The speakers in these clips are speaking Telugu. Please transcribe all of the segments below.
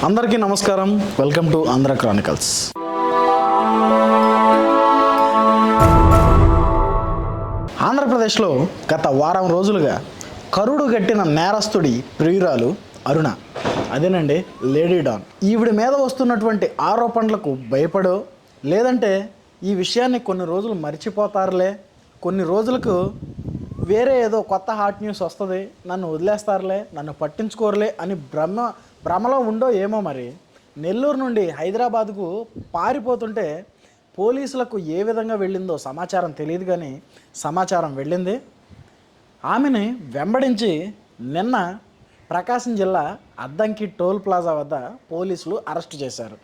అందరికీ నమస్కారం. Welcome to Andhra Chronicles. ఆంధ్రప్రదేశ్లో గత వారం రోజులుగా కరుడు గట్టిన నేరస్తుడి ప్రియురాలు అరుణ, అదేనండి లేడీ డాన్. ఈవిడ మీద వస్తున్నటువంటి ఆరోపణలకు భయపడో లేదంటే ఈ విషయాన్ని కొన్ని రోజులు మర్చిపోతారులే, కొన్ని రోజులకు వేరే ఏదో కొత్త హాట్ న్యూస్ వస్తుంది, నన్ను వదిలేస్తారులే, నన్ను పట్టించుకోరులే అని భ్రమలో ఉండో ఏమో. మరి నెల్లూరు నుండి హైదరాబాద్కు పారిపోతుంటే పోలీసులకు ఏ విధంగా వెళ్ళిందో సమాచారం తెలియదు, కానీ సమాచారం వెళ్ళింది. ఆమెని వెంబడించి నిన్న ప్రకాశం జిల్లా అద్దంకి టోల్ ప్లాజా వద్ద పోలీసులు అరెస్ట్ చేశారు.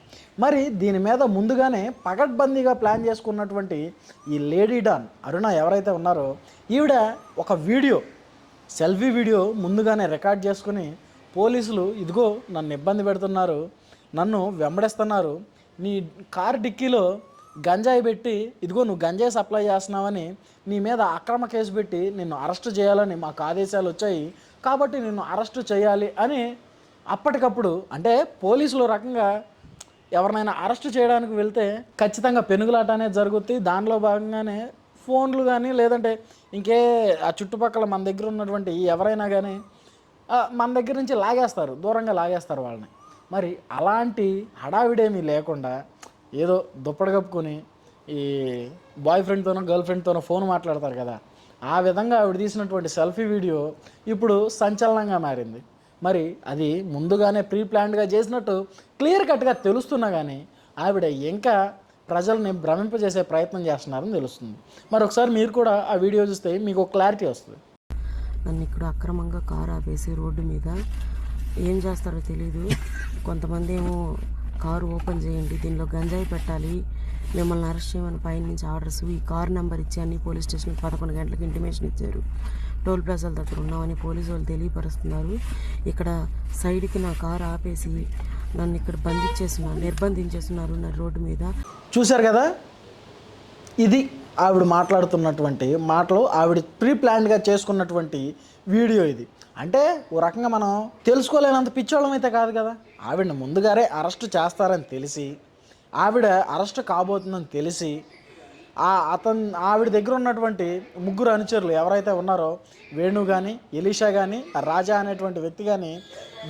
మరి దీని మీద ముందుగానే పకడ్బందీగా ప్లాన్ చేసుకున్నటువంటి ఈ లేడీ డాన్ అరుణ ఎవరైతే ఉన్నారో, ఈవిడ ఒక సెల్ఫీ వీడియో ముందుగానే రికార్డ్ చేసుకుని పోలీసులు ఇదిగో నన్ను ఇబ్బంది పెడుతున్నారు, నన్ను వెంబడిస్తున్నారు, నీ కారు డిక్కీలో గంజాయి పెట్టి ఇదిగో నువ్వు గంజాయి సప్లై చేస్తున్నావని నీ మీద అక్రమ కేసు పెట్టి నిన్ను అరెస్టు చేయాలని మాకు ఆదేశాలు వచ్చాయి, కాబట్టి నిన్ను అరెస్టు చేయాలి అని అప్పటికప్పుడు, అంటే పోలీసులు రకంగా ఎవరినైనా అరెస్టు చేయడానికి వెళ్తే ఖచ్చితంగా పెనుగులాట అనేది జరుగుతుంది. దానిలో భాగంగానే ఫోన్లు కానీ లేదంటే ఇంకే ఆ చుట్టుపక్కల మన దగ్గర ఉన్నటువంటి ఎవరైనా కానీ మన దగ్గర నుంచి లాగేస్తారు, దూరంగా లాగేస్తారు వాళ్ళని. మరి అలాంటి హడావిడేమీ లేకుండా ఏదో దుప్పటి కప్పుకొని ఈ బాయ్ ఫ్రెండ్తోనో గర్ల్ ఫ్రెండ్తోనో ఫోన్ మాట్లాడతారు కదా, ఆ విధంగా ఆవిడ తీసినటువంటి సెల్ఫీ వీడియో ఇప్పుడు సంచలనంగా మారింది. మరి అది ముందుగానే ప్రీ ప్లాన్డ్గా చేసినట్టు క్లియర్ కట్గా తెలుస్తున్నా కానీ ఆవిడ ఇంకా ప్రజల్ని భ్రమింపజేసే ప్రయత్నం చేస్తున్నారని తెలుస్తుంది. మరి ఒకసారి మీరు కూడా ఆ వీడియో చూస్తే మీకు క్లారిటీ వస్తుంది. నన్ను ఇక్కడ అక్రమంగా కారు ఆపేసి రోడ్డు మీద ఏం చేస్తారో తెలీదు. కొంతమంది ఏమో కారు ఓపెన్ చేయండి, దీనిలో గంజాయి పెట్టాలి, మిమ్మల్ని అరెస్ట్ చేయమని పైన నుంచి ఆర్డర్స్, ఈ కారు నెంబర్ ఇచ్చి అన్ని పోలీస్ స్టేషన్కి 11 గంటలకు ఇంటిమేషన్ ఇచ్చారు, టోల్ ప్లాజాల దగ్గర ఉన్నామని పోలీసు వాళ్ళు తెలియపరుస్తున్నారు. ఇక్కడ సైడ్కి నా కారు ఆపేసి నన్ను ఇక్కడ నిర్బంధించేస్తున్నారు నా రోడ్డు మీద. చూశారు కదా, ఇది ఆవిడ మాట్లాడుతున్నటువంటి మాటలు, ఆవిడ ప్రీ ప్లాన్డ్గా చేసుకున్నటువంటి వీడియో ఇది. అంటే ఓ రకంగా మనం తెలుసుకోలేనంత పిచ్చోళ్ళం అయితే కాదు కదా. ఆవిడని ముందుగానే అరెస్ట్ చేస్తారని తెలిసి, ఆవిడ అరెస్ట్ కాబోతుందని తెలిసి ఆవిడ దగ్గర ఉన్నటువంటి ముగ్గురు అనుచరులు ఎవరైతే ఉన్నారో, వేణు కానీ ఎలీషా కానీ రాజా అనేటువంటి వ్యక్తి కానీ,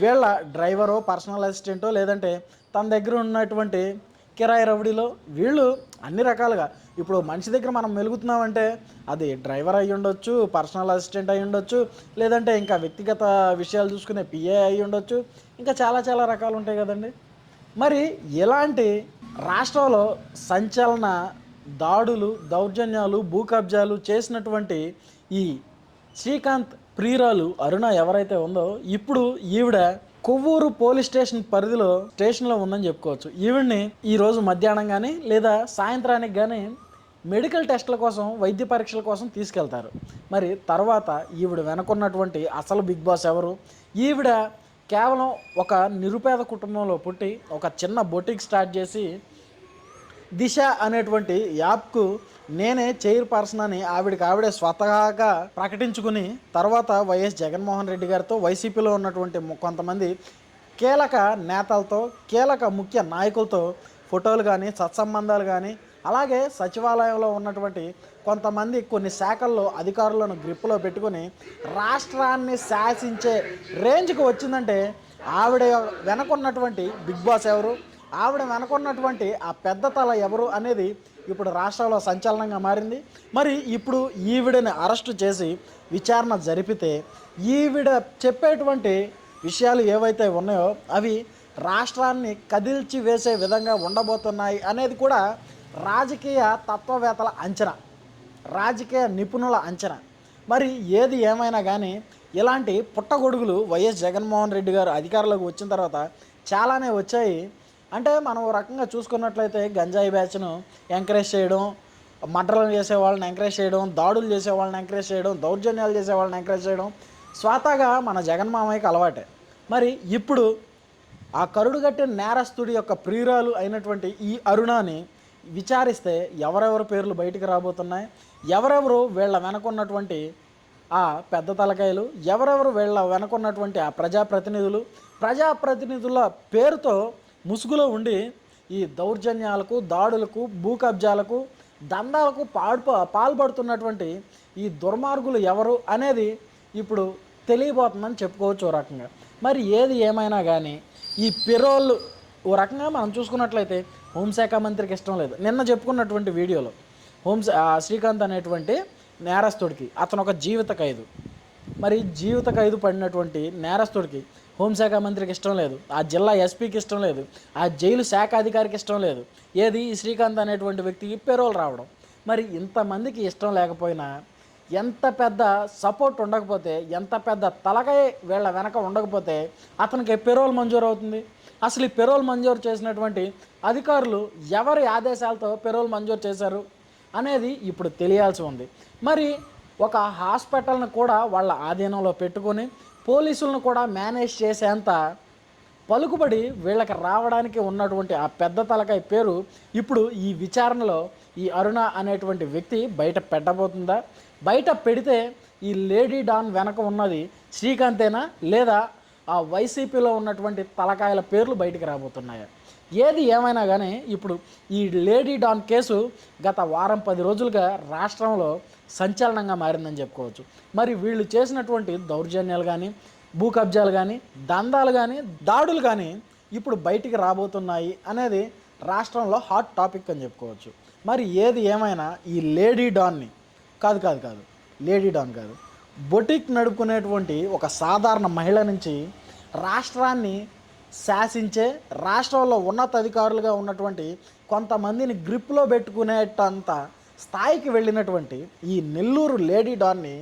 వీళ్ళ డ్రైవరో పర్సనల్ అసిస్టెంటో లేదంటే తన దగ్గర ఉన్నటువంటి కిరాయి రౌడీలో వీళ్ళు అన్ని రకాలుగా, ఇప్పుడు మనిషి దగ్గర మనం మెలుగుతున్నామంటే అది డ్రైవర్ అయ్యి ఉండొచ్చు, పర్సనల్ అసిస్టెంట్ అయ్యి ఉండొచ్చు, లేదంటే ఇంకా వ్యక్తిగత విషయాలు చూసుకునే పిఏ అయ్యి ఉండొచ్చు, ఇంకా చాలా చాలా రకాలు ఉంటాయి కదండి. మరి ఇలాంటి రాష్ట్రంలో సంచలన దాడులు, దౌర్జన్యాలు, భూ కబ్జాలు చేసినటువంటి ఈ శ్రీకాంత్ ప్రియురాలు అరుణ ఎవరైతే ఉందో, ఇప్పుడు ఈవిడ కొవ్వూరు పోలీస్ స్టేషన్ పరిధిలో స్టేషన్లో ఉందని చెప్పుకోవచ్చు. ఈవిడ్ని ఈరోజు మధ్యాహ్నం కానీ లేదా సాయంత్రానికి కానీ మెడికల్ టెస్టుల కోసం, వైద్య పరీక్షల కోసం తీసుకెళ్తారు. మరి తర్వాత ఈవిడ వెనుకున్నటువంటి అసలు బిగ్ బాస్ ఎవరు? ఈవిడ కేవలం ఒక నిరుపేద కుటుంబంలో పుట్టి ఒక చిన్న బొటిక్ స్టార్ట్ చేసి దిశ అనేటువంటి యాప్కు నేనే చైర్పర్సన్ అని ఆవిడే స్వతహాగా ప్రకటించుకుని, తర్వాత వైఎస్ జగన్మోహన్ రెడ్డి గారితో, వైసీపీలో ఉన్నటువంటి కొంతమంది కీలక నేతలతో, కీలక ముఖ్య నాయకులతో ఫోటోలు కానీ, సత్సంబంధాలు కానీ, అలాగే సచివాలయంలో ఉన్నటువంటి కొంతమంది కొన్ని శాఖల్లో అధికారులను గ్రిప్పులో పెట్టుకుని రాష్ట్రాన్ని శాసించే రేంజ్కి వచ్చిందంటే ఆవిడ వెనకున్నటువంటి బిగ్ బాస్ ఎవరు, ఆవిడ వెనకున్నటువంటి ఆ పెద్ద తల ఎవరు అనేది ఇప్పుడు రాష్ట్రంలో సంచలనంగా మారింది. మరి ఇప్పుడు ఈవిడని అరెస్టు చేసి విచారణ జరిపితే ఈవిడ చెప్పేటువంటి విషయాలు ఏవైతే ఉన్నాయో అవి రాష్ట్రాన్ని కదిల్చి వేసే విధంగా ఉండబోతున్నాయి అనేది కూడా రాజకీయ తత్వవేత్తల అంచనా, రాజకీయ నిపుణుల అంచనా. మరి ఏది ఏమైనా కానీ ఇలాంటి పుట్టగొడుగులు వైఎస్ జగన్మోహన్ రెడ్డి గారు అధికారంలోకి వచ్చిన తర్వాత చాలానే వచ్చాయి. అంటే మనం రకంగా చూసుకున్నట్లయితే గంజాయి బ్యాచ్ను ఎంకరేజ్ చేయడం, మర్డర్లు చేసే వాళ్ళని ఎంకరేజ్ చేయడం, దాడులు చేసే వాళ్ళని ఎంకరేజ్ చేయడం, దౌర్జన్యాలు చేసే వాళ్ళని ఎంకరేజ్ చేయడం స్వతహాగా మన జగన్మామయ్యకి అలవాటే. మరి ఇప్పుడు ఆ కరుడుగట్టిన నేరస్తుడి యొక్క ప్రియురాలు అయినటువంటి ఈ అరుణని విచారిస్తే ఎవరెవరు పేర్లు బయటికి రాబోతున్నాయి, ఎవరెవరు వీళ్ళ వెనకున్నటువంటి ఆ పెద్ద తలకాయలు ఎవరెవరు వీళ్ళ వెనకున్నటువంటి ఆ ప్రజాప్రతినిధుల పేరుతో ముసుగులో ఉండి ఈ దౌర్జన్యాలకు, దాడులకు, భూ కబ్జాలకు, దందాలకు పాల్పడుతున్నటువంటి ఈ దుర్మార్గులు ఎవరు అనేది ఇప్పుడు తెలియబోతుందని చెప్పుకోవచ్చు ఓ రకంగా. మరి ఏది ఏమైనా కానీ ఈ పెరోల్ ఓ రకంగా మనం చూసుకున్నట్లయితే హోంశాఖ మంత్రికి ఇష్టం లేదు. నిన్న చెప్పుకున్నటువంటి వీడియోలో శ్రీకాంత్ అనేటువంటి నేరస్తుడికి అతను ఒక జీవిత ఖైదు. మరి జీవిత ఖైదు పడినటువంటి నేరస్తుడికి హోంశాఖ మంత్రికి ఇష్టం లేదు, ఆ జిల్లా ఎస్పీకి ఇష్టం లేదు, ఆ జైలు శాఖ అధికారికి ఇష్టం లేదు. ఏది ఈ శ్రీకాంత్ అనేటువంటి వ్యక్తికి పెరోల్ రావడం. మరి ఇంతమందికి ఇష్టం లేకపోయినా, ఎంత పెద్ద సపోర్ట్ ఉండకపోతే, ఎంత పెద్ద తలకాయ వీళ్ళ వెనక ఉండకపోతే అతనికి పెరోల్ మంజూరు అవుతుంది? అసలు ఈ పెరోల్ మంజూరు చేసినటువంటి అధికారులు ఎవరి ఆదేశాలతో పెరోల్ మంజూరు చేశారు అనేది ఇప్పుడు తెలియాల్సి ఉంది. మరి ఒక హాస్పిటల్ని కూడా వాళ్ళ ఆధీనంలో పెట్టుకొని పోలీసులను కూడా మేనేజ్ చేసేంత పలుకుబడి వీళ్ళకి రావడానికి ఉన్నటువంటి ఆ పెద్ద తలకాయ పేరు ఇప్పుడు ఈ విచారణలో ఈ అరుణ అనేటువంటి వ్యక్తి బయట పెట్టబోతుందా? బయట పెడితే ఈ లేడీ డాన్ వెనక ఉన్నది శ్రీకాంతేనా, లేదా ఆ వైసీపీలో ఉన్నటువంటి తలకాయల పేర్లు బయటికి రాబోతున్నాయా? ఏది ఏమైనా కానీ ఇప్పుడు ఈ లేడీ డాన్ కేసు గత వారం 10 రోజులుగా రాష్ట్రంలో సంచలనంగా మారిందని చెప్పుకోవచ్చు. మరి వీళ్ళు చేసినటువంటి దౌర్జన్యాలు కానీ, భూ కబ్జాలు కానీ, దందాలు కానీ, దాడులు కానీ ఇప్పుడు బయటికి రాబోతున్నాయి అనేది రాష్ట్రంలో హాట్ టాపిక్ అని చెప్పుకోవచ్చు. మరి ఏది ఏమైనా ఈ లేడీ డాన్ని కాదు లేడీ డాన్ కాదు, బొటిక్ నడుపుకునేటువంటి ఒక సాధారణ మహిళ నుంచి రాష్ట్రాన్ని శాసించే, రాష్ట్రంలో ఉన్నతాధికారులుగా ఉన్నటువంటి కొంతమందిని గ్రిప్లో పెట్టుకునేటంత స్థాయికి వెళ్ళినటువంటి ఈ నెల్లూరు లేడీ డాన్ని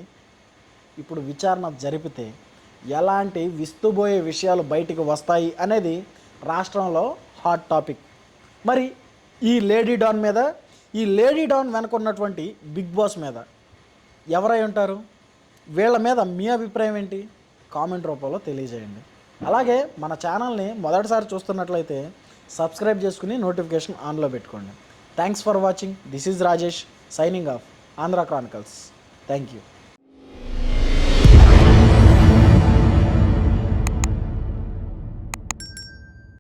ఇప్పుడు విచారణ జరిపితే ఎలాంటి విస్తుబోయే విషయాలు బయటికి వస్తాయి అనేది రాష్ట్రంలో హాట్ టాపిక్. మరి ఈ లేడీ డాన్ మీద, ఈ లేడీ డాన్ వెనుకున్నటువంటి బిగ్ బాస్ మీద ఎవరై ఉంటారు? వీళ్ళ మీద మీ అభిప్రాయం ఏంటి? కామెంట్ రూపంలో తెలియజేయండి. అలాగే మన ఛానల్ని మొదటిసారి చూస్తున్నట్లయితే సబ్స్క్రైబ్ చేసుకుని నోటిఫికేషన్ ఆన్లో పెట్టుకోండి. Thanks for watching. This is Rajesh signing off Andhra Chronicles. Thank you.